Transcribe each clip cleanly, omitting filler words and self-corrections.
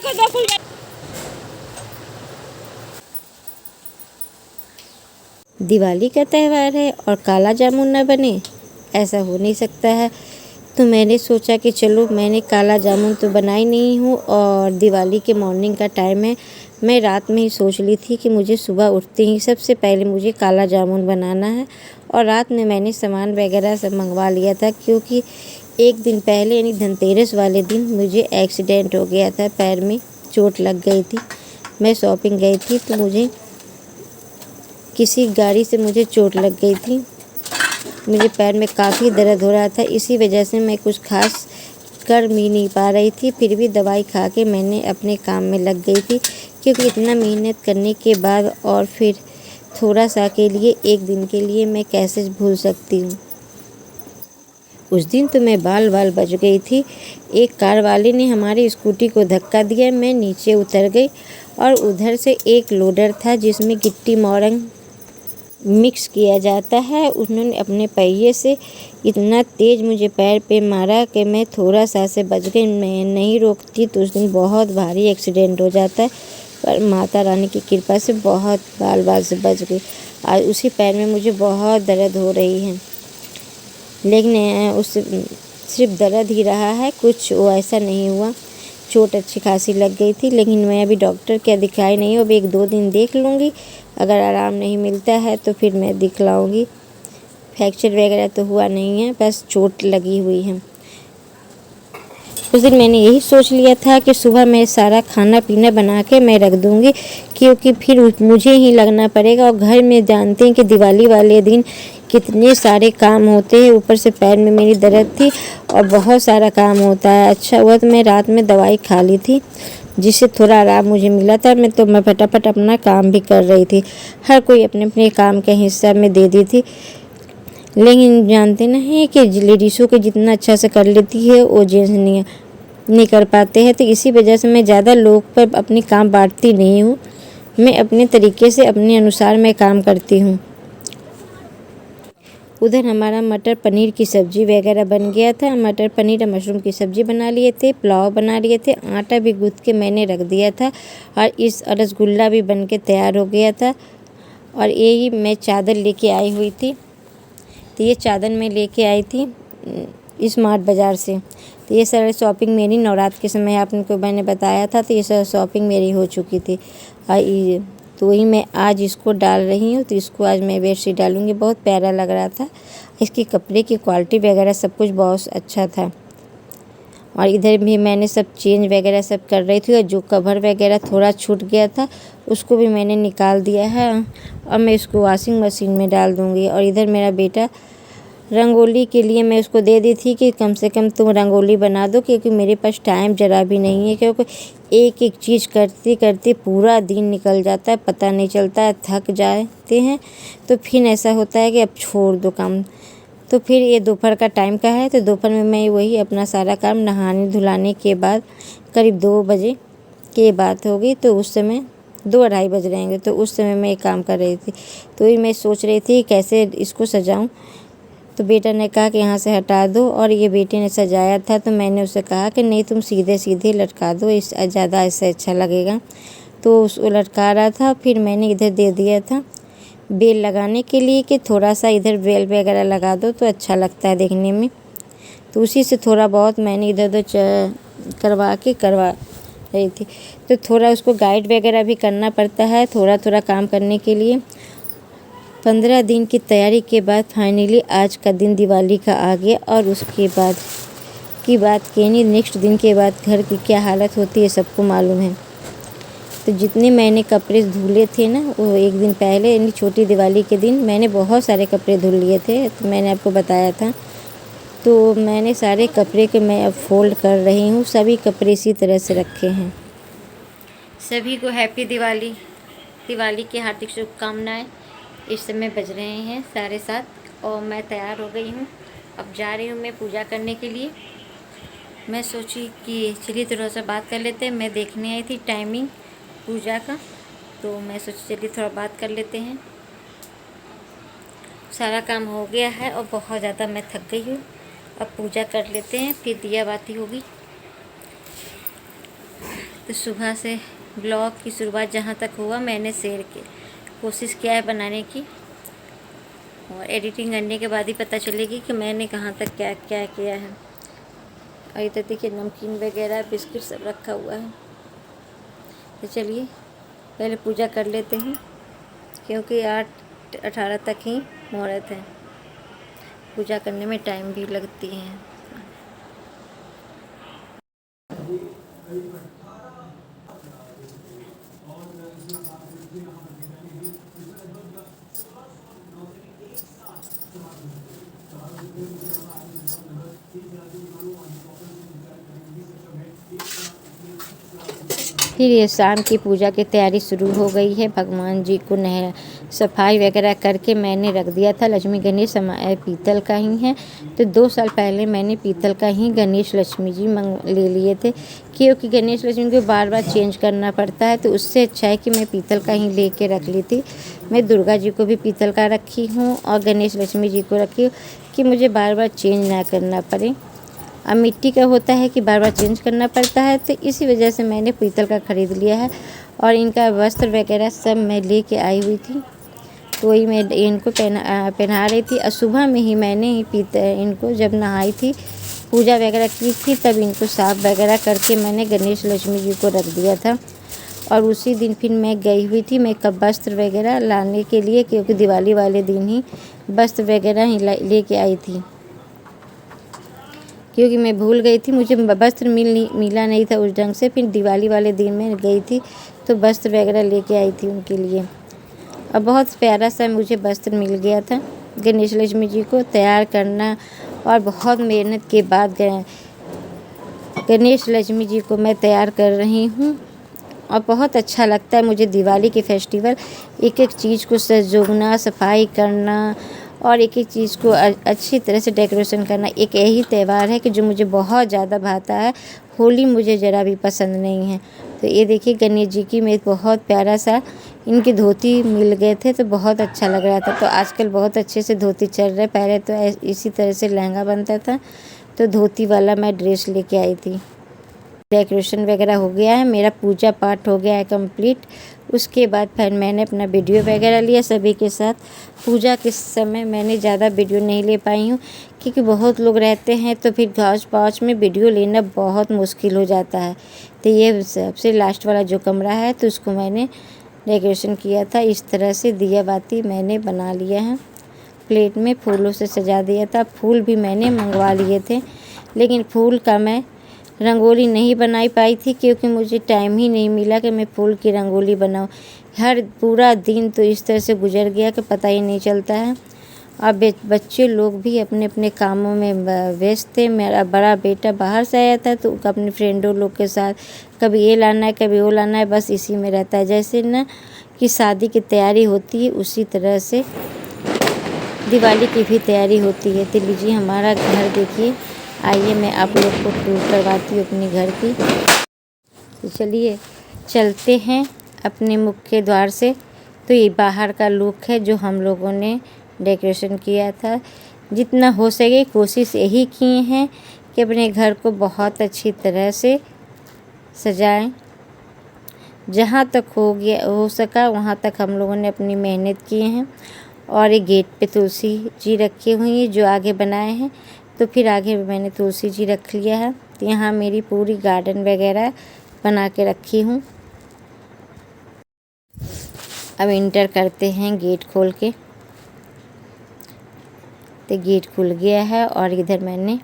देखो दो फूल। दिवाली का त्यौहार है और काला जामुन ना बने, ऐसा हो नहीं सकता है। तो मैंने सोचा कि चलो, मैंने काला जामुन तो बनाई नहीं हूँ और दिवाली के मॉर्निंग का टाइम है। मैं रात में ही सोच ली थी कि मुझे सुबह उठते ही सबसे पहले मुझे काला जामुन बनाना है। और रात में मैंने सामान वगैरह सब मंगवा लिया था, क्योंकि एक दिन पहले यानी धनतेरस वाले दिन मुझे एक्सीडेंट हो गया था, पैर में चोट लग गई थी। मैं शॉपिंग गई थी तो मुझे किसी गाड़ी से मुझे चोट लग गई थी। मुझे पैर में काफ़ी दर्द हो रहा था, इसी वजह से मैं कुछ खास कर भी नहीं पा रही थी। फिर भी दवाई खा के मैंने अपने काम में लग गई थी, क्योंकि इतना मेहनत करने के बाद और फिर थोड़ा सा के लिए, एक दिन के लिए मैं कैसे भूल सकती हूँ। उस दिन तो मैं बाल बाल बच गई थी। एक कार वाले ने हमारी स्कूटी को धक्का दिया, मैं नीचे उतर गई और उधर से एक लोडर था जिसमें गिट्टी मोरंग मिक्स किया जाता है। उन्होंने अपने पहिए से इतना तेज़ मुझे पैर पे मारा कि मैं थोड़ा सा से बच गई। मैं नहीं रोकती तो उस दिन बहुत भारी एक्सीडेंट हो जाता है, पर माता रानी की कृपा से बहुत बाल बाल से बच गई। आज उसी पैर में मुझे बहुत दर्द हो रही है, लेकिन उस सिर्फ दर्द ही रहा है, कुछ वो ऐसा नहीं हुआ। चोट अच्छी खासी लग गई थी, लेकिन मैं अभी डॉक्टर क्या दिखाई नहीं हूँ। अभी 1-2 दिन देख लूँगी, अगर आराम नहीं मिलता है तो फिर मैं दिखलाऊँगी। फ्रैक्चर वगैरह तो हुआ नहीं है, बस चोट लगी हुई है। उस दिन मैंने यही सोच लिया था कि सुबह मैं सारा खाना पीना बना के मैं रख दूँगी, क्योंकि फिर मुझे ही लगना पड़ेगा। और घर में जानते हैं कि दिवाली वाले दिन कितने सारे काम होते हैं, ऊपर से पैर में मेरी दर्द थी और बहुत सारा काम होता है। अच्छा हुआ तो मैं रात में दवाई खा ली थी, जिससे थोड़ा आराम मुझे मिला था। मैं फटाफट अपना काम भी कर रही थी। हर कोई अपने अपने काम का हिस्सा में दे दी थी, लेकिन जानते नहीं कि लेडीज़ों को जितना अच्छा से कर लेती है वो जेंट्स नहीं कर पाते हैं। तो इसी वजह से मैं ज़्यादा लोग पर अपने काम बांटती नहीं हूँ। मैं अपने तरीके से अपने अनुसार मैं काम करती हूँ। उधर हमारा मटर पनीर की सब्ज़ी वगैरह बन गया था। मटर पनीर और मशरूम की सब्ज़ी बना लिए थे, पुलाव बना लिए थे, आटा भी गूँथ के मैंने रख दिया था और रसगुल्ला भी बन के तैयार हो गया था। और यही मैं चादर लेके आई हुई थी। तो ये चादर मैं लेके आई थी स्मार्ट बाज़ार से। तो ये सारी शॉपिंग मेरी नवरात्र के समय आपको मैंने बताया था, तो ये सारी शॉपिंग मेरी हो चुकी थी। तो वही मैं आज इसको डाल रही हूँ। तो इसको आज मैं बेडशीट डालूँगी। बहुत प्यारा लग रहा था, इसकी कपड़े की क्वालिटी वगैरह सब कुछ बहुत अच्छा था। और इधर भी मैंने सब चेंज वगैरह सब कर रही थी, और जो कवर वगैरह थोड़ा छूट गया था उसको भी मैंने निकाल दिया है और मैं इसको वॉशिंग मशीन में डाल दूँगी। और इधर मेरा बेटा रंगोली के लिए मैं उसको दे दी थी कि कम से कम तुम रंगोली बना दो, क्योंकि मेरे पास टाइम ज़रा भी नहीं है। क्योंकि एक एक चीज़ करते करते पूरा दिन निकल जाता है, पता नहीं चलता है, थक जाते हैं। तो फिर ऐसा होता है कि अब छोड़ दो काम। तो फिर ये दोपहर का टाइम का है, तो दोपहर में मैं वही अपना सारा काम नहाने धुलाने के बाद करीब 2 बजे की बात होगी। तो उस समय 2-2:30 बज रहेंगे, तो उस समय मैं ये काम कर रही थी। तो ये मैं सोच रही थी कैसे इसको सजाऊं। तो बेटा ने कहा कि यहाँ से हटा दो, और ये बेटे ने सजाया था तो मैंने उसे कहा कि नहीं, तुम सीधे सीधे लटका दो, इस ज़्यादा इससे अच्छा लगेगा। तो उसको लटका रहा था। फिर मैंने इधर दे दिया था बेल लगाने के लिए कि थोड़ा सा इधर बेल वगैरह लगा दो तो अच्छा लगता है देखने में। तो उसी से थोड़ा बहुत मैंने इधर उधर करवा रही थी। तो थोड़ा उसको गाइड वगैरह भी करना पड़ता है, थोड़ा थोड़ा काम करने के लिए। 15 दिन की तैयारी के बाद फाइनली आज का दिन दिवाली का आ गया। और उसके बाद की बात कहनी, नेक्स्ट दिन के बाद घर की क्या हालत होती है सबको मालूम है। तो जितने मैंने कपड़े धुले थे ना, वो एक दिन पहले यानी छोटी दिवाली के दिन मैंने बहुत सारे कपड़े धुल लिए थे, तो मैंने आपको बताया था। तो मैंने सारे कपड़े के मैं अब फोल्ड कर रही हूँ। सभी कपड़े इसी तरह से रखे हैं। सभी को हैप्पी दिवाली, दिवाली की हार्दिक शुभकामनाएं। इस समय बज रहे हैं 7:30 और मैं तैयार हो गई हूँ। अब जा रही हूँ मैं पूजा करने के लिए। मैं सोची कि चलिए थोड़ा सा बात कर लेते हैं। मैं देखने आई थी टाइमिंग पूजा का, तो मैं सोची चलिए थोड़ा बात कर लेते हैं। सारा काम हो गया है और बहुत ज़्यादा मैं थक गई हूँ। अब पूजा कर लेते हैं, फिर दिया बाती होगी। तो तो सुबह से ब्लॉग की शुरुआत जहाँ तक हुआ मैंने शेयर की कोशिश किया है बनाने की, और एडिटिंग करने के बाद ही पता चलेगी कि मैंने कहाँ तक क्या क्या किया है। और इधर देखिए नमकीन वगैरह बिस्किट सब रखा हुआ है। तो चलिए पहले पूजा कर लेते हैं, क्योंकि 8:18 तक ही मुहूर्त है। पूजा करने में टाइम भी लगती है। फिर ये शाम की पूजा की तैयारी शुरू हो गई है। भगवान जी को सफाई वगैरह करके मैंने रख दिया था। लक्ष्मी गणेश पीतल का ही है, तो 2 साल पहले मैंने पीतल का ही गणेश लक्ष्मी जी ले लिए थे, क्योंकि गणेश लक्ष्मी को बार बार चेंज करना पड़ता है, तो उससे अच्छा है कि मैं पीतल का ही लेके रख ली थी। मैं दुर्गा जी को भी पीतल का रखी हूँ और गणेश लक्ष्मी जी को रखी हूँ कि मुझे बार बार चेंज ना करना पड़े। अब मिट्टी का होता है कि बार बार चेंज करना पड़ता है, तो इसी वजह से मैंने पीतल का ख़रीद लिया है। और इनका वस्त्र वगैरह सब मैं लेके आई हुई थी, तो वही मैं इनको पहना रही थी। और सुबह में ही मैंने इनको जब नहाई थी, पूजा वगैरह की थी, तब इनको साफ़ वगैरह करके मैंने गणेश लक्ष्मी जी को रख दिया था। और उसी दिन फिर मैं गई हुई थी मेकअप वस्त्र वगैरह लाने के लिए, क्योंकि दिवाली वाले दिन ही वस्त्र वगैरह ही लेके आई थी, क्योंकि मैं भूल गई थी, मुझे वस्त्र मिला नहीं था उस ढंग से। फिर दिवाली वाले दिन में गई थी तो वस्त्र वगैरह लेके आई थी उनके लिए। और बहुत प्यारा सा मुझे वस्त्र मिल गया था। गणेश लक्ष्मी जी को तैयार करना और बहुत मेहनत के बाद गणेश लक्ष्मी जी को मैं तैयार कर रही हूँ। और बहुत अच्छा लगता है मुझे दिवाली के फेस्टिवल, एक एक चीज़ को सजोना, सफाई करना और एक एक चीज़ को अच्छी तरह से डेकोरेशन करना। एक यही त्यौहार है कि जो मुझे बहुत ज़्यादा भाता है। होली मुझे ज़रा भी पसंद नहीं है। तो ये देखिए गणेश जी की मैं बहुत प्यारा सा इनकी धोती मिल गए थे, तो बहुत अच्छा लग रहा था। तो आजकल बहुत अच्छे से धोती चल रहा है, पहले तो इसी तरह से लहंगा बनता था, तो धोती वाला मैं ड्रेस लेके आई थी। डेकोरेशन वगैरह हो गया है, मेरा पूजा पाठ हो गया है कंप्लीट। उसके बाद फिर मैंने अपना वीडियो वगैरह लिया सभी के साथ। पूजा के समय मैंने ज़्यादा वीडियो नहीं ले पाई हूँ, क्योंकि बहुत लोग रहते हैं, तो फिर घास पाँच में वीडियो लेना बहुत मुश्किल हो जाता है। तो ये सबसे लास्ट वाला जो कमरा है, तो उसको मैंने डेकोरेशन किया था। इस तरह से दिया बाती मैंने बना लिया है, प्लेट में फूलों से सजा दिया था। फूल भी मैंने मंगवा लिए थे, लेकिन फूल का मैं रंगोली नहीं बनाई पाई थी, क्योंकि मुझे टाइम ही नहीं मिला कि मैं फूल की रंगोली बनाऊं। हर पूरा दिन तो इस तरह से गुजर गया कि पता ही नहीं चलता है। अब बच्चे लोग भी अपने अपने कामों में व्यस्त थे। मेरा बड़ा बेटा बाहर से आया था, तो अपने फ्रेंडों लोग के साथ कभी ये लाना है, कभी वो लाना है, बस इसी में रहता है। जैसे ना कि शादी की तैयारी होती है, उसी तरह से दिवाली की भी तैयारी होती है। तो लीजिए हमारा घर देखिए, आइए मैं आप लोग को टूर करवाती हूँ अपने घर की। तो चलिए चलते हैं अपने मुख्य द्वार से। तो ये बाहर का लुक है जो हम लोगों ने डेकोरेशन किया था। जितना हो सके कोशिश यही किए हैं कि अपने घर को बहुत अच्छी तरह से सजाएं। जहाँ तक हो सका वहाँ तक हम लोगों ने अपनी मेहनत किए हैं। और ये गेट पे तुलसी जी रखी हुई है जो आगे बनाए हैं, तो फिर आगे मैंने तुलसी जी रख लिया है। तो यहाँ मेरी पूरी गार्डन वगैरह बना के रखी हूँ। अब इंटर करते हैं गेट खोल के। तो गेट खुल गया है और इधर मैंने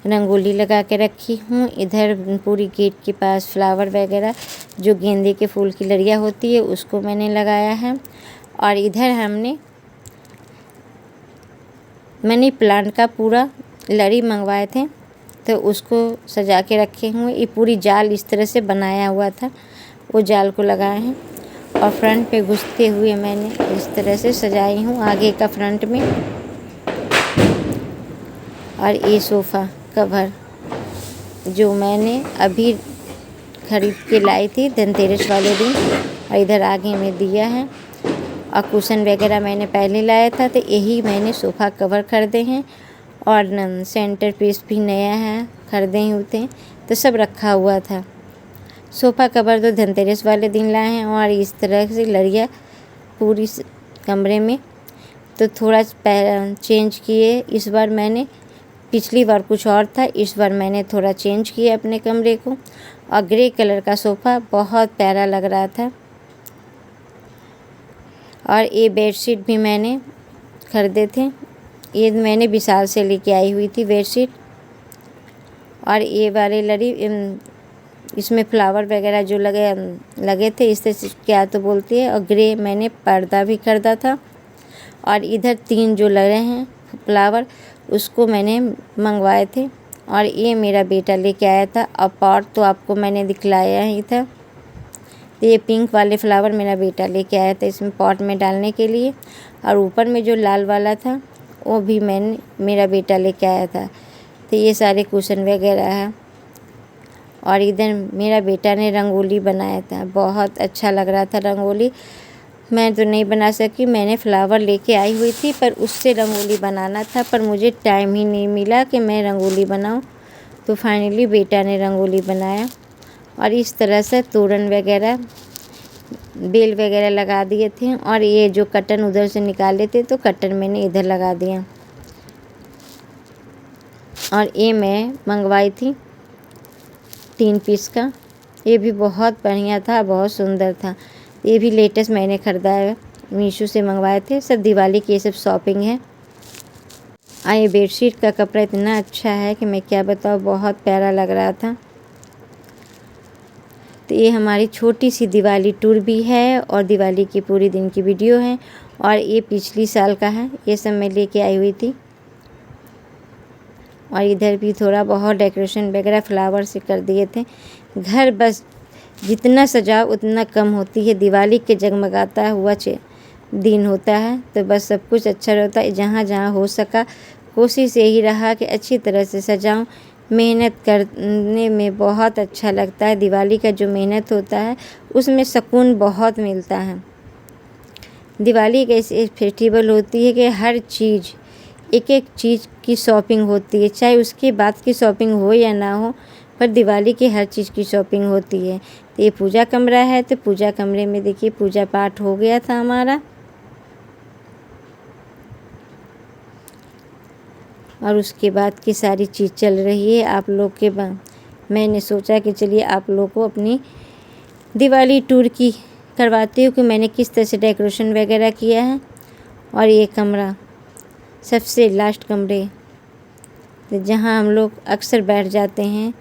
रंगोली लगा के रखी हूँ। इधर पूरी गेट के पास फ्लावर वगैरह जो गेंदे के फूल की लड़ियाँ होती है उसको मैंने लगाया है। और इधर मैंने प्लांट का पूरा लड़ी मंगवाए थे, तो उसको सजा के रखे हुए। ये पूरी जाल इस तरह से बनाया हुआ था, वो जाल को लगाए हैं। और फ्रंट पे घुसते हुए मैंने इस तरह से सजाई हूँ आगे का फ्रंट में। और ये सोफ़ा कवर जो मैंने अभी खरीद के लाई थी धनतेरस वाले दिन, और इधर आगे में दिया है। और कुशन वगैरह मैंने पहले लाया था, तो यही मैंने सोफ़ा कवर खरीदे हैं। और सेंटर पीस भी नया है, खरीदे ही होते हैं, तो सब रखा हुआ था। सोफ़ा कवर तो धनतेरस वाले दिन लाए हैं और इस तरह से लड़ियाँ पूरी कमरे में। तो थोड़ा चेंज किए इस बार मैंने, पिछली बार कुछ और था, इस बार मैंने थोड़ा चेंज किया अपने कमरे को। और ग्रे कलर का सोफ़ा बहुत प्यारा लग रहा था। और ये बेडशीट भी मैंने ख़रीदे थे, ये मैंने विशाल से लेके आई हुई थी बेडशीट। और ये वाले लड़ी इसमें फ्लावर वगैरह जो लगे थे, इससे क्या तो बोलती है। और ग्रे मैंने पर्दा भी खरीदा था। और इधर 3 जो लगे हैं फ्लावर, उसको मैंने मंगवाए थे और ये मेरा बेटा लेके आया था। और पॉट तो आपको मैंने दिखलाया ही था। तो ये पिंक वाले फ्लावर मेरा बेटा लेके आया था इसमें पॉट में डालने के लिए। और ऊपर में जो लाल वाला था वो भी मेरा बेटा लेके आया था। तो ये सारे कुशन वगैरह है। और इधर मेरा बेटा ने रंगोली बनाया था, बहुत अच्छा लग रहा था रंगोली। मैं तो नहीं बना सकी, मैंने फ्लावर लेके आई हुई थी, पर उससे रंगोली बनाना था, पर मुझे टाइम ही नहीं मिला कि मैं रंगोली बनाऊं। तो फाइनली बेटा ने रंगोली बनाया। और इस तरह से तोरण वगैरह, बेल वगैरह लगा दिए थे। और ये जो कर्टन उधर से निकाले थे तो कर्टन मैंने इधर लगा दिया। और ये मैं मंगवाई थी 3 पीस का, ये भी बहुत बढ़िया था, बहुत सुंदर था। ये भी लेटेस्ट मैंने ख़रीदा है, मीशो से मंगवाए थे। सब दिवाली की ये सब शॉपिंग है। ये बेडशीट का कपड़ा इतना अच्छा है कि मैं क्या बताऊँ, बहुत प्यारा लग रहा था। तो ये हमारी छोटी सी दिवाली टूर भी है और दिवाली की पूरी दिन की वीडियो है। और ये पिछली साल का है, ये सब मैं लेके आई हुई थी। और इधर भी थोड़ा बहुत डेकोरेशन वगैरह फ्लावर से कर दिए थे। घर बस जितना सजाओ उतना कम होती है। दिवाली के जगमगाता हुआ दिन होता है, तो बस सब कुछ अच्छा रहता है। जहाँ जहाँ हो सका कोशिश यही रहा कि अच्छी तरह से सजाऊं। मेहनत करने में बहुत अच्छा लगता है। दिवाली का जो मेहनत होता है उसमें सुकून बहुत मिलता है। दिवाली एक ऐसी फेस्टिवल होती है कि हर चीज़, एक एक चीज़ की शॉपिंग होती है, चाहे उसके बाद की शॉपिंग हो या ना हो, पर दिवाली की हर चीज़ की शॉपिंग होती है। तो ये पूजा कमरा है, तो पूजा कमरे में देखिए पूजा पाठ हो गया था हमारा। और उसके बाद की सारी चीज़ चल रही है आप लोग के मैंने सोचा कि चलिए आप लोग को अपनी दिवाली टूर की करवाती हूँ कि मैंने किस तरह से डेकोरेशन वगैरह किया है। और ये कमरा सबसे लास्ट कमरे, तो जहाँ हम लोग अक्सर बैठ जाते हैं,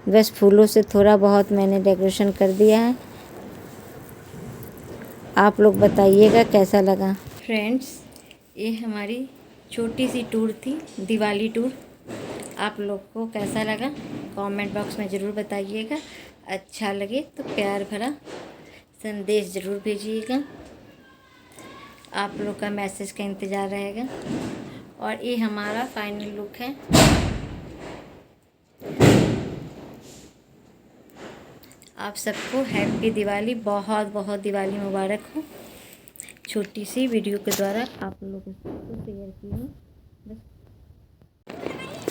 बस फूलों से थोड़ा बहुत मैंने डेकोरेशन कर दिया है। आप लोग बताइएगा कैसा लगा। फ्रेंड्स, ये हमारी छोटी सी टूर थी, दिवाली टूर। आप लोग को कैसा लगा कमेंट बॉक्स में ज़रूर बताइएगा। अच्छा लगे तो प्यार भरा संदेश ज़रूर भेजिएगा। आप लोग का मैसेज का इंतज़ार रहेगा। और ये हमारा फाइनल लुक है। आप सबको हैप्पी दिवाली, बहुत बहुत दिवाली मुबारक हो। छोटी सी वीडियो के द्वारा आप लोगों को शेयर की हूँ।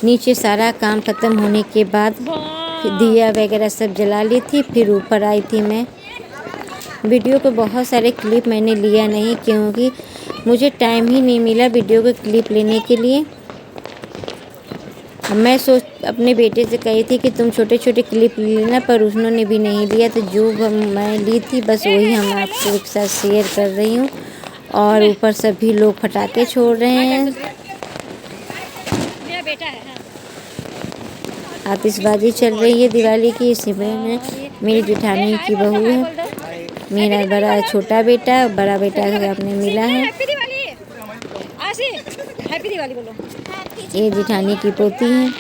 नीचे सारा काम ख़त्म होने के बाद दिया वगैरह सब जला ली थी, फिर ऊपर आई थी मैं। वीडियो के बहुत सारे क्लिप मैंने लिया नहीं, क्योंकि मुझे टाइम ही नहीं मिला वीडियो के क्लिप लेने के लिए। मैं अपने बेटे से कही थी कि तुम छोटे छोटे क्लिप ले लेना, पर उन्होंने भी नहीं लिया। तो जो मैं ली थी बस वही हम आपको एक साथ शेयर कर रही हूँ। और ऊपर सभी लोग पटाखे छोड़ रहे हैं, आतिशबाजी चल रही है दिवाली की। इसी में मेरी जेठानी की बहू है, मेरा बड़ा छोटा बेटा, बड़ा बेटा आपने मिला है। ये जेठानी की पोती है।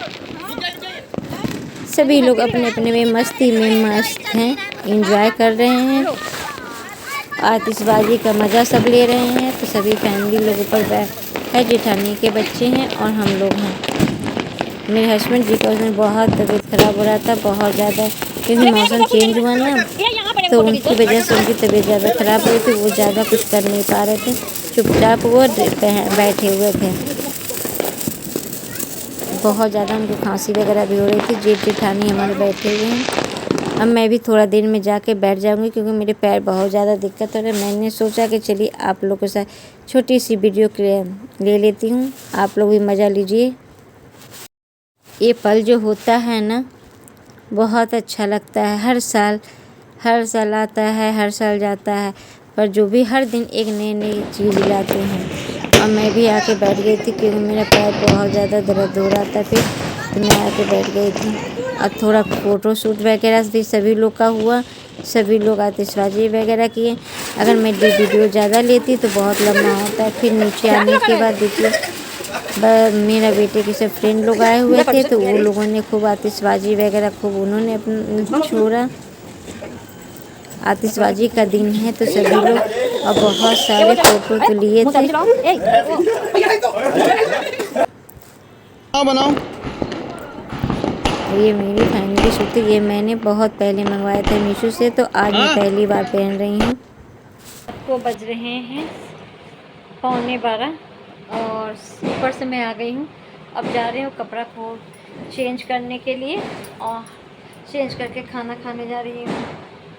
सभी लोग अपने अपने में मस्ती में मस्त हैं, एंजॉय कर रहे हैं, आतिशबाजी का मज़ा सब ले रहे हैं। तो सभी फैमिली लोग ऊपर है, जेठानी के बच्चे हैं और हम लोग हैं। मेरे हस्बैंड जी का उसमें बहुत तबीयत ख़राब हो रहा था, बहुत ज़्यादा, क्योंकि मौसम चेंज हुआ ना, तो उनकी वजह से उनकी तबीयत ज़्यादा ख़राब हो रही थी। वो ज़्यादा कुछ कर नहीं पा रहे थे, चुपचाप वो बैठे हुए थे। बहुत ज़्यादा उनको खांसी वगैरह भी हो रही थी। जेठ जेठानी हमारे बैठे हुए हैं अब मैं भी थोड़ा देर में जाके बैठ जाऊंगी क्योंकि मेरे पैर बहुत ज़्यादा दिक्कत हो रहा है। मैंने सोचा कि चलिए आप लोगों के साथ छोटी सी वीडियो ले लेती हूँ, आप लोग भी मज़ा लीजिए। ये पल जो होता है ना बहुत अच्छा लगता है। हर साल आता है, हर साल जाता है, पर जो भी हर दिन एक नई चीज़ लाते हैं। और मैं भी आके बैठ गई थी क्योंकि मेरा पैर बहुत ज़्यादा दर्द हो रहा था फिर, तो मैं आके बैठ गई थी। और थोड़ा फ़ोटो शूट वगैरह भी सभी लोग का हुआ, सभी लोग आतिशबाजी वगैरह किए। अगर मैं वीडियो ज़्यादा लेती तो बहुत लंबा होता है। फिर नीचे आने के बाद देखिए मेरा बेटे के सब फ्रेंड लोग आए हुए थे, तो वो लोगों ने खूब आतिशबाजी वगैरह खूब उन्होंने अपना छोड़ा। आतिशबाजी का दिन है तो सभी लोग और बहुत सारे फ़ोटो तो लिए थे। बनाओ। ये मेरी फाइनली सूट, ये मैंने बहुत पहले मंगवाया था मीशो से, तो आज मैं पहली बार पहन रही हूँ। आपको बज रहे हैं 11:15 और ऊपर से मैं आ गई हूँ। अब जा रही हूँ कपड़ा को चेंज करने के लिए और चेंज करके खाना खाने जा रही हूँ।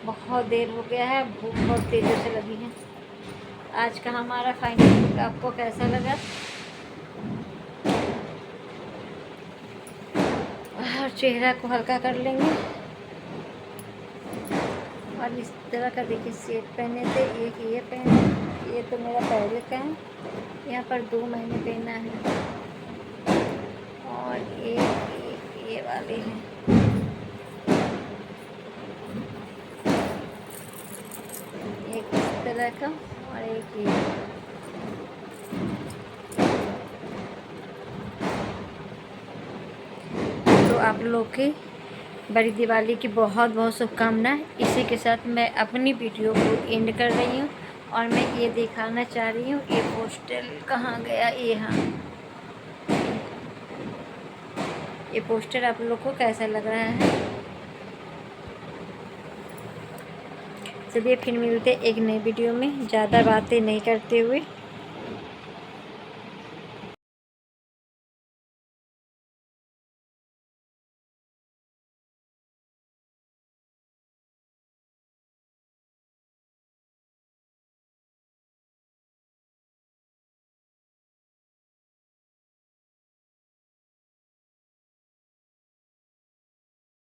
बहुत देर हो गया है, भूख बहुत तेज़ी से लगी है। आज का हमारा फाइनल लुक आपको कैसा लगा? और चेहरा को हल्का कर लेंगे। और इस तरह का देखिए सेट पहने थे, एक ये पहने, ये तो मेरा पहले का है, यहाँ पर 2 महीने पहना है। और एक ये वाले हैं, एक इस तरह का और एक ये। तो आप लोग की बड़ी दिवाली की बहुत बहुत शुभकामनाएं। इसी के साथ मैं अपनी वीडियो को एंड कर रही हूँ और मैं ये दिखाना चाह रही हूँ, ये पोस्टर कहाँ गया? ये हाँ, ये पोस्टर आप लोग को कैसा लग रहा है? चलिए फिर मिलते एक नई वीडियो में, ज़्यादा बातें नहीं करते हुए।